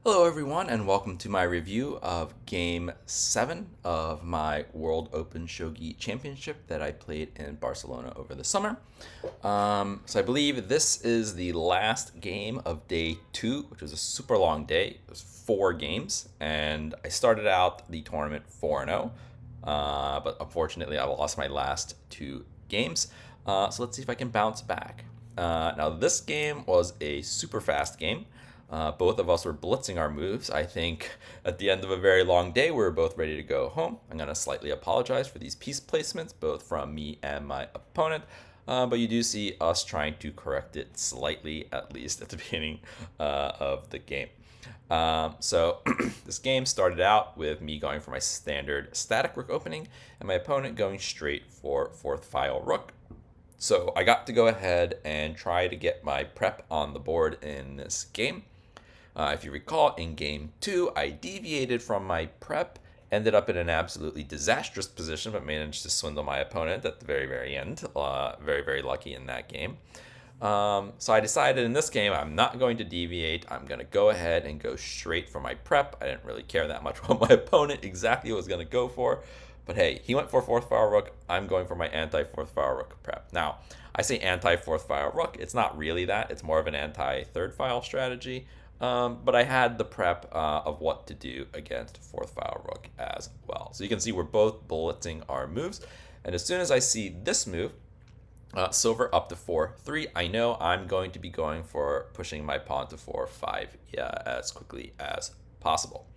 Hello, everyone, and welcome to my review of Game 7 of my World Open Shogi Championship that I played in Barcelona over the summer. So I believe this is the last game of day 2, which was a super long day. It was 4 games, and I started out the tournament 4-0, but unfortunately I lost my last 2 games. So let's see if I can bounce back. Now, this game was a super fast game. Both of us were blitzing our moves. I think at the end of a very long day, we were both ready to go home. I'm going to slightly apologize for these piece placements, both from me and my opponent. But you do see us trying to correct it slightly, at least at the beginning of the game. So this game started out with me going for my standard static rook opening, and my opponent going straight for fourth file rook. So I got to go ahead and try to get my prep on the board in this game. If you recall, in game 2, I deviated from my prep, ended up in an absolutely disastrous position, but managed to swindle my opponent at the very, very end. Very, very lucky in that game. So I decided in this game, I'm not going to deviate. I'm going to go ahead and go straight for my prep. I didn't really care that much what my opponent exactly was going to go for. But hey, he went for fourth file rook. I'm going for my anti-fourth file rook prep. Now, I say anti-fourth file rook. It's not really that. It's more of an anti-third file strategy. But I had the prep of what to do against fourth file rook as well. So you can see we're both blitzing our moves. And as soon as I see this move, silver up to 4-3, I know I'm going to be going for pushing my pawn to 4-5 as quickly as possible.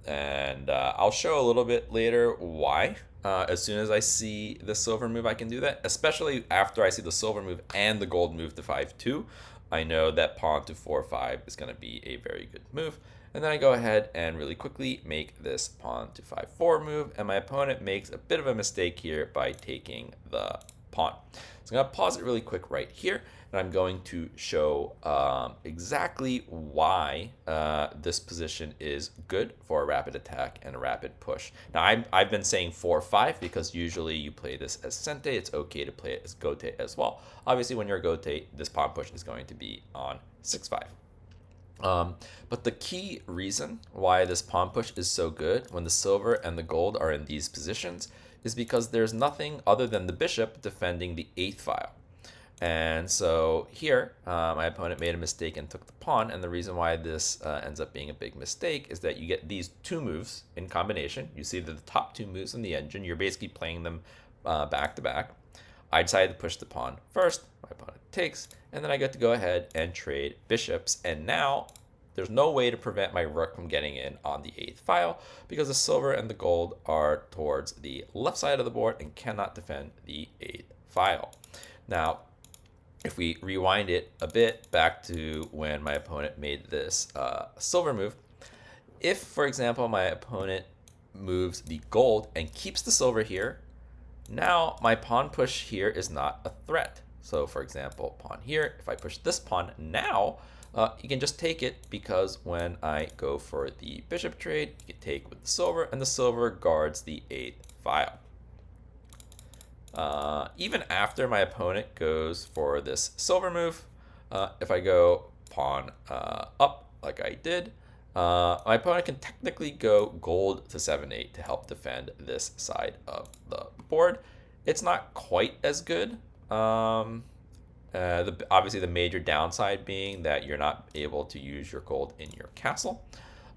And I'll show a little bit later why. As soon as I see the silver move, I can do that, especially after I see the silver move and the gold move to 5-2. I know that pawn to 4-5 is going to be a very good move. And then I go ahead and really quickly make this pawn to 5-4 move, and my opponent makes a bit of a mistake here by taking the pawn. So I'm going to pause it really quick right here, and I'm going to show exactly why this position is good for a rapid attack and a rapid push. Now, I've been saying 4-5 because usually you play this as sente. It's okay to play it as gote as well. Obviously, when you're gote, this pawn push is going to be on 6-5. But the key reason why this pawn push is so good when the silver and the gold are in these positions is because there's nothing other than the bishop defending the 8th file. And so here, my opponent made a mistake and took the pawn, and the reason why this ends up being a big mistake is that you get these 2 moves in combination. You see the top 2 moves in the engine. You're basically playing them back to back. I decided to push the pawn first, my opponent takes, and then I get to go ahead and trade bishops, and now there's no way to prevent my rook from getting in on the 8th file because the silver and the gold are towards the left side of the board and cannot defend the 8th file. Now, if we rewind it a bit back to when my opponent made this silver move, if, for example, my opponent moves the gold and keeps the silver here, now my pawn push here is not a threat. So, for example, pawn here, if I push this pawn now, you can just take it because when I go for the bishop trade, you can take with the silver, and the silver guards the 8th file. Even after my opponent goes for this silver move, if I go pawn up like I did, my opponent can technically go gold to 7-8 to help defend this side of the board. It's not quite as good. Obviously, the major downside being that you're not able to use your gold in your castle.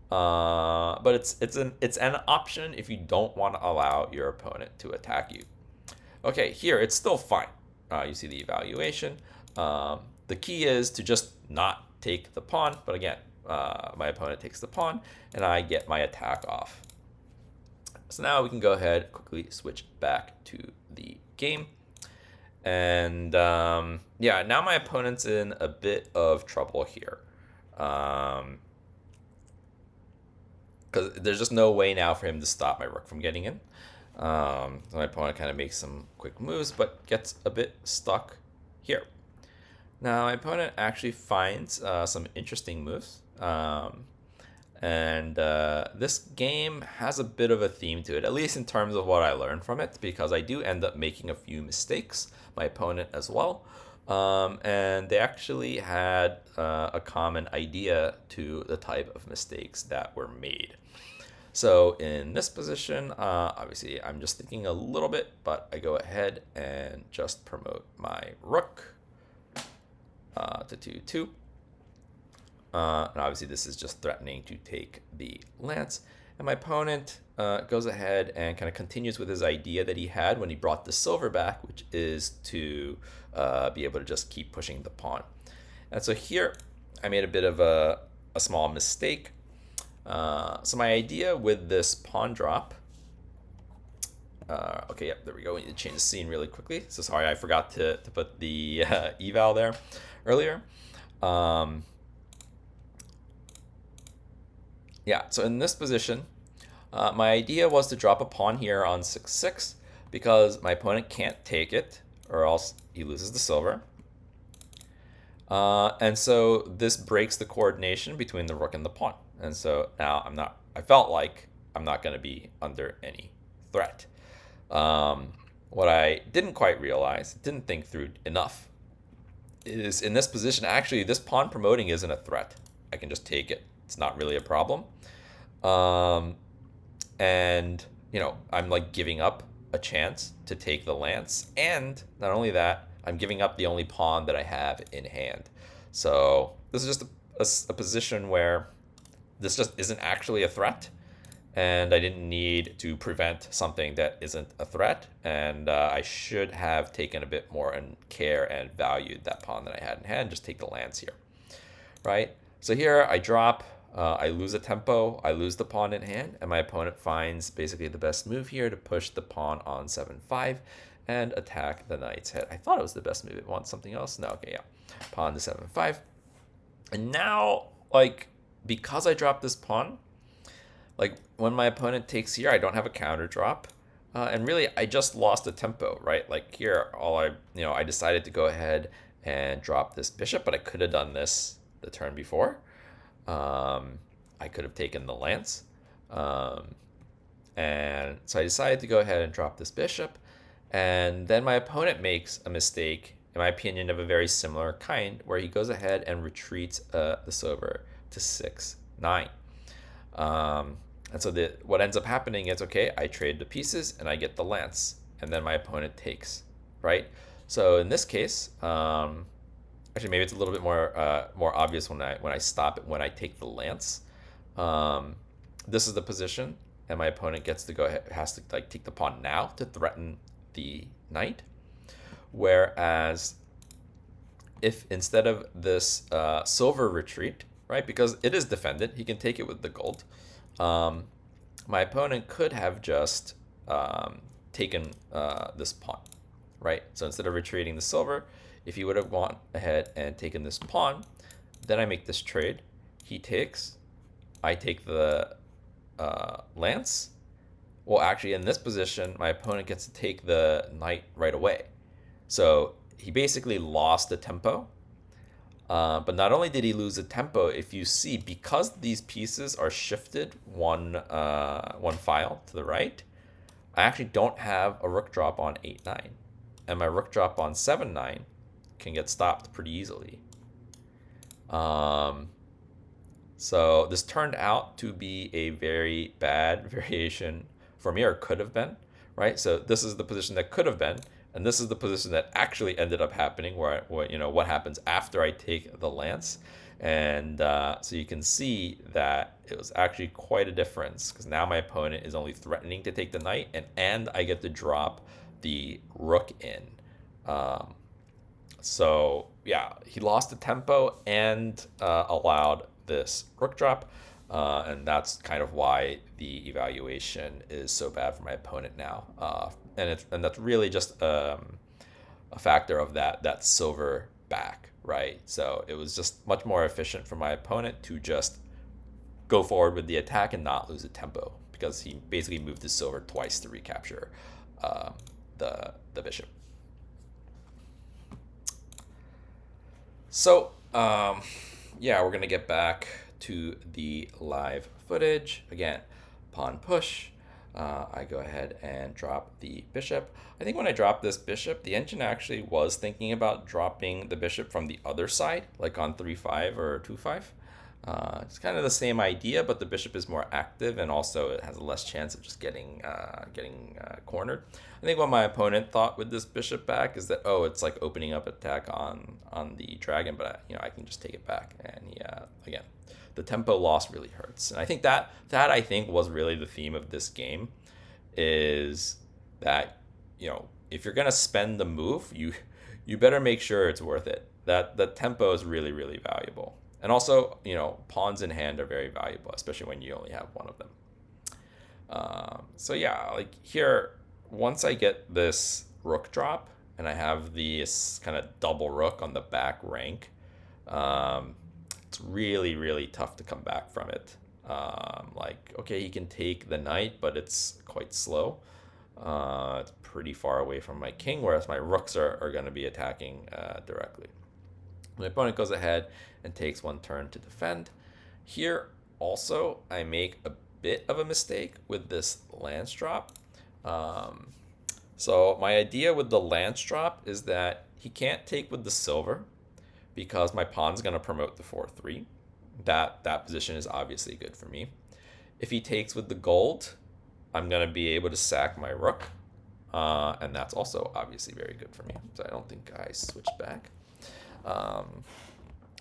But it's an option if you don't want to allow your opponent to attack you. Okay, here it's still fine. You see the evaluation. The key is to just not take the pawn, but again, my opponent takes the pawn, and I get my attack off. So now we can go ahead, quickly switch back to the game. And yeah, now my opponent's in a bit of trouble here. Because there's just no way now for him to stop my rook from getting in. So my opponent kind of makes some quick moves, but gets a bit stuck here. Now my opponent actually finds some interesting moves. And this game has a bit of a theme to it, at least in terms of what I learned from it, because I do end up making a few mistakes, my opponent as well. And they actually had a common idea to the type of mistakes that were made. So in this position, obviously I'm just thinking a little bit, but I go ahead and just promote my rook to 2-2. And obviously this is just threatening to take the lance. And my opponent goes ahead and kind of continues with his idea that he had when he brought the silver back, which is to be able to just keep pushing the pawn. And so here I made a bit of a small mistake. So my idea with this pawn drop, okay, yep, there we go. We need to change the scene really quickly. So sorry, I forgot to put the eval there earlier. Yeah, so in this position, my idea was to drop a pawn here on 6-6 because my opponent can't take it or else he loses the silver. And so this breaks the coordination between the rook and the pawn. And so now I felt like I'm not going to be under any threat. What I didn't quite realize, didn't think through enough, is in this position, actually, this pawn promoting isn't a threat. I can just take it. It's not really a problem. And, I'm like giving up a chance to take the lance. And not only that, I'm giving up the only pawn that I have in hand. So this is just a position where this just isn't actually a threat. And I didn't need to prevent something that isn't a threat. And I should have taken a bit more care and valued that pawn that I had in hand. Just take the lance here, right? So here I drop, I lose a tempo, I lose the pawn in hand, and my opponent finds basically the best move here to push the pawn on 7-5 and attack the knight's head. I thought it was the best move. It wants something else? No, okay, yeah. Pawn to 7-5. And now, because I dropped this pawn, when my opponent takes here, I don't have a counter drop. And really, I just lost a tempo, right? Like here, I decided to go ahead and drop this bishop, but I could have done this the turn before. I could have taken the lance. And so I decided to go ahead and drop this bishop. And then my opponent makes a mistake, in my opinion, of a very similar kind, where he goes ahead and retreats this over to 6-9. And so what ends up happening is, okay, I trade the pieces and I get the lance, and then my opponent takes, right? So in this case, actually maybe it's a little bit more obvious when I stop it, when I take the lance. This is the position, and my opponent gets to go ahead, has to take the pawn now to threaten the knight. Whereas if instead of this silver retreat, right, because it is defended, he can take it with the gold. My opponent could have just taken this pawn, right? So instead of retreating the silver, if he would have gone ahead and taken this pawn, then I make this trade. He takes, I take the lance. Well, actually, in this position, my opponent gets to take the knight right away. So he basically lost the tempo. But not only did he lose the tempo, if you see, because these pieces are shifted one file to the right, I actually don't have a rook drop on 8-9. And my rook drop on 7-9 can get stopped pretty easily. So this turned out to be a very bad variation for me, or could have been, right? So this is the position that could have been. And this is the position that actually ended up happening, where what happens after I take the lance. And so you can see that it was actually quite a difference, because now my opponent is only threatening to take the knight, and I get to drop the rook in. So yeah, he lost the tempo and allowed this rook drop. And that's kind of why the evaluation is so bad for my opponent now. And that's really just a factor of that silver back, right? So it was just much more efficient for my opponent to just go forward with the attack and not lose a tempo, because he basically moved his silver twice to recapture the bishop. So yeah, we're gonna get back to the live footage again. Pawn push. I go ahead and drop the bishop. I think when I dropped this bishop, the engine actually was thinking about dropping the bishop from the other side, like on 3-5 or 2-5. It's kind of the same idea, but the bishop is more active, and also it has a less chance of just getting cornered. I think what my opponent thought with this bishop back is that, oh, it's like opening up attack on the dragon, but I can just take it back. And yeah, again, the tempo loss really hurts, and I think that I think was really the theme of this game, is that if you're gonna spend the move, you better make sure it's worth it. That the tempo is really really valuable. And also, pawns in hand are very valuable, especially when you only have one of them. So yeah, like here, once I get this rook drop and I have this kind of double rook on the back rank, it's really, really tough to come back from it. Like, okay, he can take the knight, but it's quite slow. It's pretty far away from my king, whereas my rooks are going to be attacking directly. My opponent goes ahead and takes one turn to defend. Here also I make a bit of a mistake with this lance drop. So my idea with the lance drop is that he can't take with the silver because my pawn's going to promote the 4-3. That position is obviously good for me. If he takes with the gold, I'm going to be able to sack my rook, and that's also obviously very good for me. So I don't think I switched back.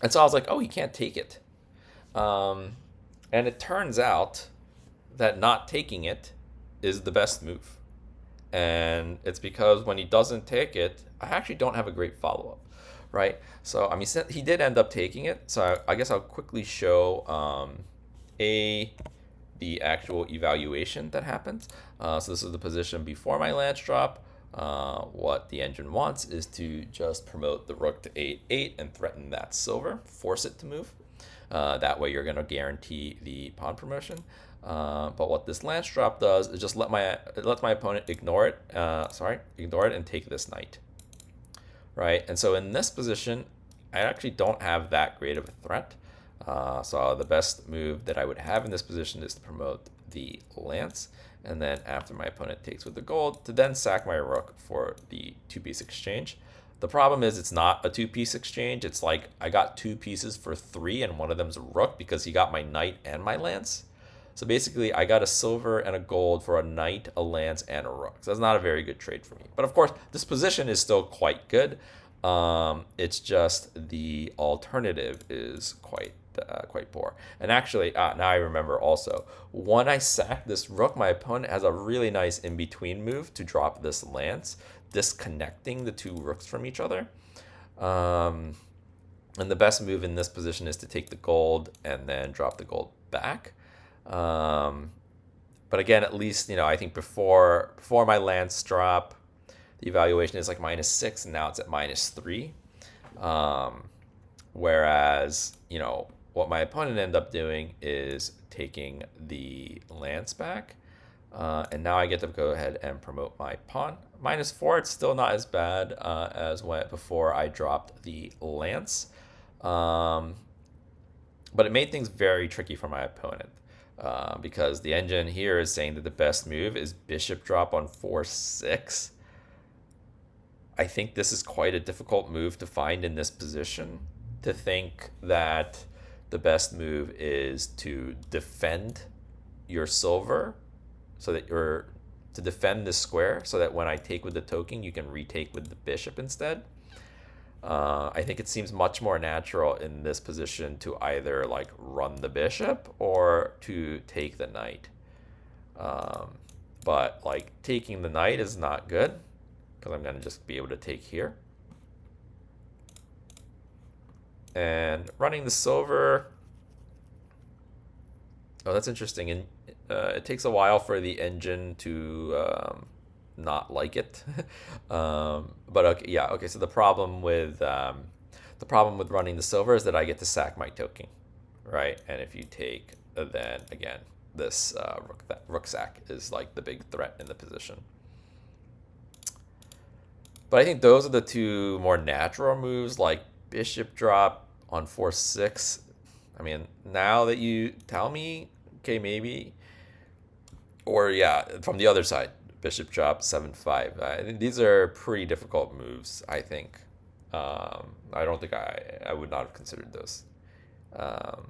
And so I was like, oh, he can't take it. And it turns out that not taking it is the best move. And it's because when he doesn't take it, I actually don't have a great follow-up, right? So, I mean, he did end up taking it. So I guess I'll quickly show the actual evaluation that happens. So this is the position before my lance drop. What the engine wants is to just promote the rook to 8-8 and threaten that silver, force it to move. That way you're going to guarantee the pawn promotion. But what this lance drop does is just let my opponent ignore it and take this knight. Right? And so in this position, I actually don't have that great of a threat. So the best move that I would have in this position is to promote the lance, and then after my opponent takes with the gold, to then sack my rook for the two-piece exchange. The problem is it's not a two-piece exchange. It's like I got 2 pieces for 3, and one of them's a rook because he got my knight and my lance. So basically, I got a silver and a gold for a knight, a lance, and a rook. So that's not a very good trade for me. But of course, this position is still quite good. It's just the alternative is quite poor. And actually, now I remember also, when I sack this rook, my opponent has a really nice in-between move to drop this lance, disconnecting the 2 rooks from each other. And the best move in this position is to take the gold and then drop the gold back. But again, at least, I think before my lance drop, the evaluation is like -6, and now it's at -3. Whereas, what my opponent ended up doing is taking the lance back. And now I get to go ahead and promote my pawn. -4, it's still not as bad as before I dropped the lance. But it made things very tricky for my opponent. Because the engine here is saying that the best move is bishop drop on 4-6. I think this is quite a difficult move to find in this position, to think that the best move is to defend your silver so that to defend this square so that when I take with the token, you can retake with the bishop instead. I think it seems much more natural in this position to either like run the bishop or to take the knight. But like taking the knight is not good because I'm going to just be able to take here. And running the silver, oh, that's interesting. And it takes a while for the engine to not like it. But okay, yeah, okay. So the problem with running the silver is that I get to sack my token, right? And if you take, then again, this rook sack is like the big threat in the position. But I think those are the 2 more natural moves, like bishop drop on 4-6. I mean, now that you tell me, okay, maybe Or yeah, from the other side, bishop drop 7-5. I think these are pretty difficult moves, I think. I don't think I would not have considered those. Um,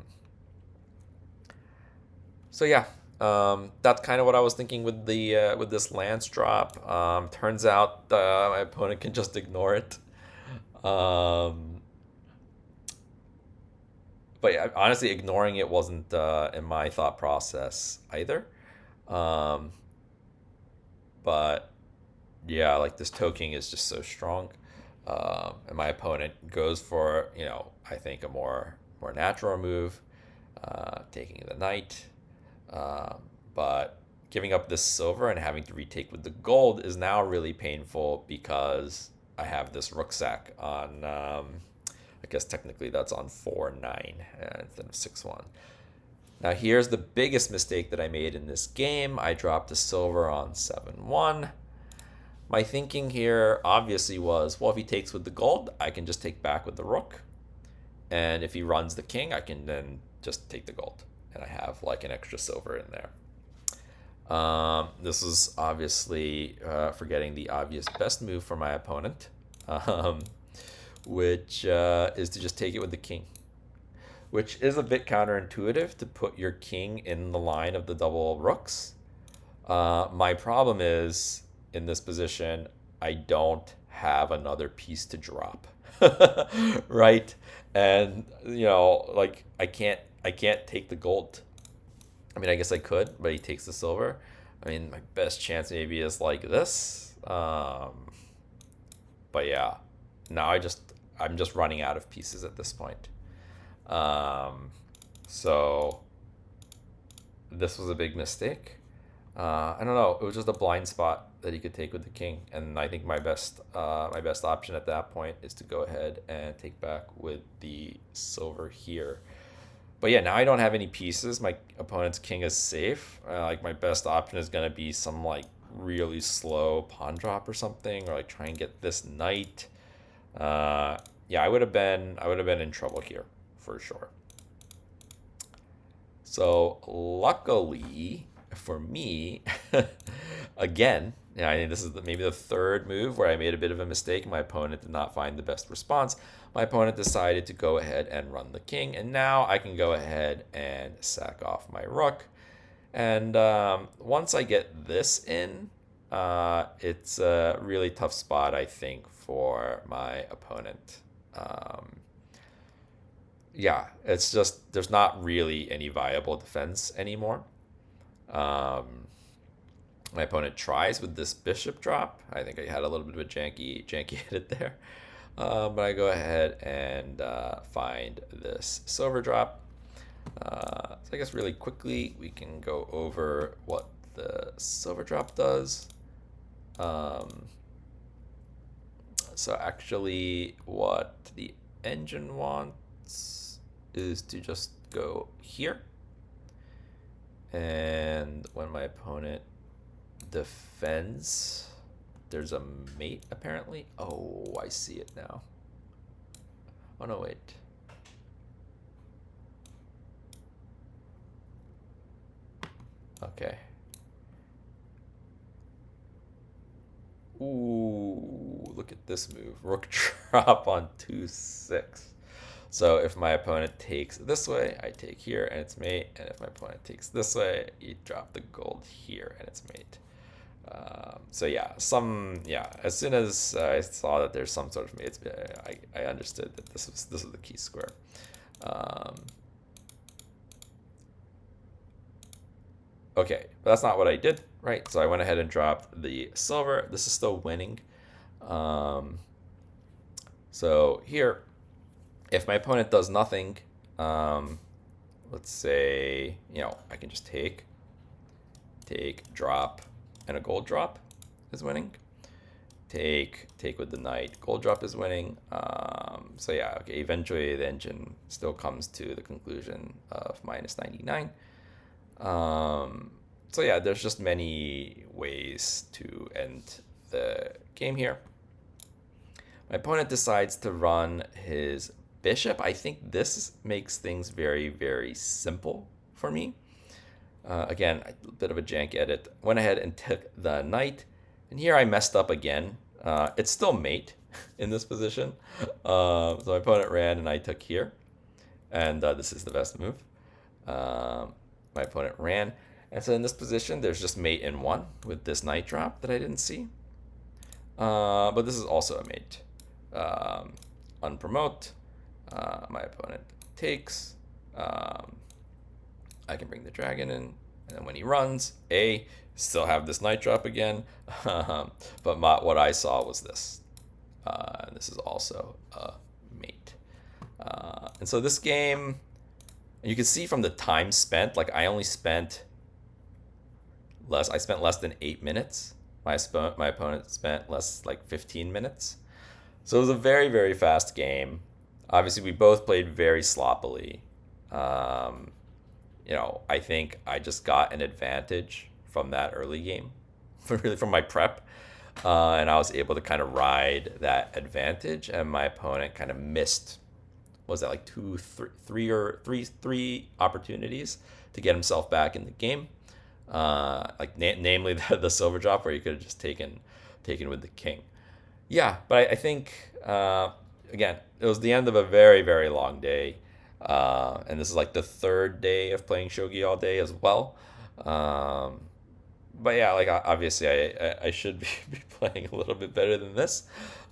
so yeah, that's kind of what I was thinking with the with this lance drop. Turns out my opponent can just ignore it. Um, but yeah, honestly, ignoring it wasn't in my thought process either. Um, but yeah, like this toking is just so strong, and my opponent goes for I think a more natural move, taking the knight, um, but giving up this silver and having to retake with the gold is now really painful because I have this rook sack on. I guess technically that's on 4-9 instead of 6-1. Now here's the biggest mistake that I made in this game. I dropped the silver on 7-1. My thinking here obviously was, well, if he takes with the gold, I can just take back with the rook. And if he runs the king, I can then just take the gold. And I have like an extra silver in there. This is obviously forgetting the obvious best move for my opponent, which is to just take it with the king, which is a bit counterintuitive to put your king in the line of the double rooks. My problem is, in this position, I don't have another piece to drop, right? And like I can't take the gold. I mean, I guess I could, but he takes the silver. I mean, my best chance maybe is like this. But yeah, now I'm just running out of pieces at this point. So this was a big mistake. I don't know. It was just a blind spot that he could take with the king, and I think my best option at that point is to go ahead and take back with the silver here. But yeah, now I don't have any pieces. My opponent's king is safe. Like my best option is gonna be some like really slow pawn drop or something, or like try and get this knight. Yeah, I would have been in trouble here for sure. So luckily for me, again, yeah, I think this is maybe the third move where I made a bit of a mistake. My opponent did not find the best response. My opponent decided to go ahead and run the king, and now I can go ahead and sack off my rook. And once I get this in, it's a really tough spot, I think, for my opponent. Yeah, it's just there's not really any viable defense anymore. Um, my opponent tries with this bishop drop. I think I had a little bit of a janky hit there. But I go ahead and find this silver drop. So I guess really quickly we can go over what the silver drop does. So actually what the engine wants is to just go here. And when my opponent defends, there's a mate apparently. Oh, I see it now. Oh no, wait. Okay. Ooh, look at this move. Rook drop on 2-6. So if my opponent takes this way, I take here and it's mate. And if my opponent takes this way, you drop the gold here and it's mate. So yeah, as soon as I saw that there's some sort of mate, I understood that this was the key square. Okay, but that's not what I did, right? So I went ahead and dropped the silver. This is still winning. So here, if my opponent does nothing, let's say, I can just take, drop, and a gold drop is winning. Take with the knight, gold drop is winning. So yeah, okay, eventually the engine still comes to the conclusion of -99. So yeah, there's just many ways to end the game here. My opponent decides to run his bishop. I think this makes things very, very simple for me. Again, a bit of a jank edit. Went ahead and took the knight. And here I messed up again. It's still mate in this position. So my opponent ran and I took here. And this is the best move. My opponent ran. And so in this position, there's just mate in 1 with this knight drop that I didn't see. But this is also a mate. Unpromote. My opponent takes. I can bring the dragon in. And then when he runs, still have this knight drop again. But what I saw was this. This is also a mate. And so this game, you can see from the time spent, like I only spent less. I spent less than 8 minutes. My opponent spent like 15 minutes. So it was a very, very fast game. Obviously, we both played very sloppily. I think I just got an advantage from that early game, really from my prep. And I was able to kind of ride that advantage, and my opponent kind of missed, was that like three opportunities to get himself back in the game. Namely the silver drop where he could have just taken with the king. Yeah, but I think again, it was the end of a very, very long day. And this is like the 3rd day of playing shogi all day as well. But yeah, like obviously I should be playing a little bit better than this.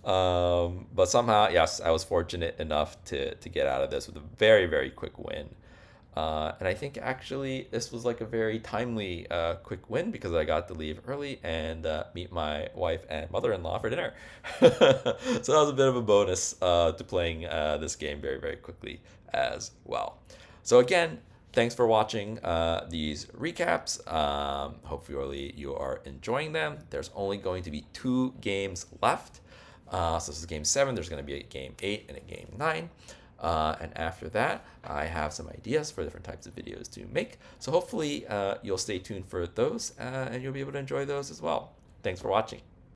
But somehow, yes, I was fortunate enough to get out of this with a very, very quick win. And I think actually this was like a very timely quick win because I got to leave early and meet my wife and mother-in-law for dinner. So that was a bit of a bonus to playing this game very, very quickly as well. So again, thanks for watching these recaps. Hopefully you are enjoying them. There's only going to be 2 games left. So this is game 7. There's going to be a game 8 and a game 9. And after that, I have some ideas for different types of videos to make. So hopefully you'll stay tuned for those and you'll be able to enjoy those as well. Thanks for watching.